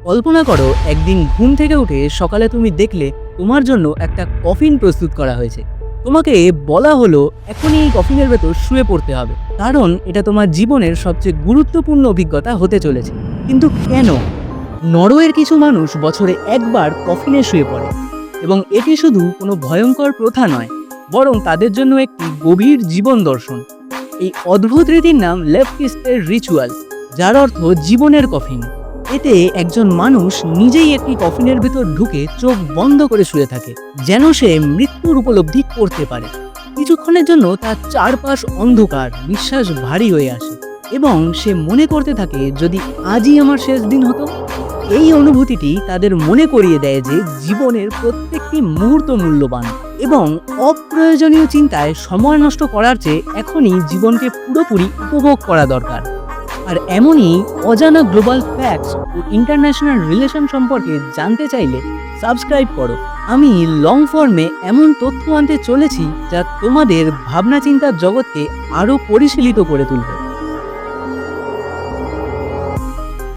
কল্পনা করো একদিন ঘুম থেকে উঠে সকালে তুমি দেখলে তোমার জন্য একটা কফিন প্রস্তুত করা হয়েছে। তোমাকে বলা হলো এখনই এই কফিনের ভেতর শুয়ে পড়তে হবে, কারণ এটা তোমার জীবনের সবচেয়ে গুরুত্বপূর্ণ অভিজ্ঞতা হতে চলেছে। কিন্তু কেন? নরওয়ের কিছু মানুষ বছরে একবার কফিনে শুয়ে পড়ে, এবং এটি শুধু কোনো ভয়ঙ্কর প্রথা নয়, বরং তাদের জন্য একটি গভীর জীবন দর্শন। এই অদ্ভুত রীতির নাম লেফটিস্টের রিচুয়াল, যার অর্থ জীবনের কফিন। এতে একজন মানুষ নিজেই একটি কফিনের ভেতর ঢুকে চোখ বন্ধ করে শুয়ে থাকে, যেন সে মৃত্যুর উপলব্ধি করতে পারে। কিছুক্ষণের জন্য তার চারপাশ অন্ধকার, নিঃশ্বাস ভারী হয়ে আসে, এবং সে মনে করতে থাকে যদি আজই আমার শেষ দিন হতো। এই অনুভূতিটি তাদের মনে করিয়ে দেয় যে জীবনের প্রত্যেকটি মুহূর্ত মূল্যবান, এবং অপ্রয়োজনীয় চিন্তায় সময় নষ্ট করার চেয়ে এখনই জীবনকে পুরোপুরি উপভোগ করা দরকার। আর এমনই অজানা গ্লোবাল ফ্যাক্টস ও ইন্টারন্যাশনাল রিলেশন সম্পর্কে জানতে চাইলে সাবস্ক্রাইব করো। আমি লং ফর্মে এমন তথ্য আনতে চলেছি যা তোমাদের ভাবনা চিন্তার জগৎকে আরও পরিশীলিত করে তুলবে।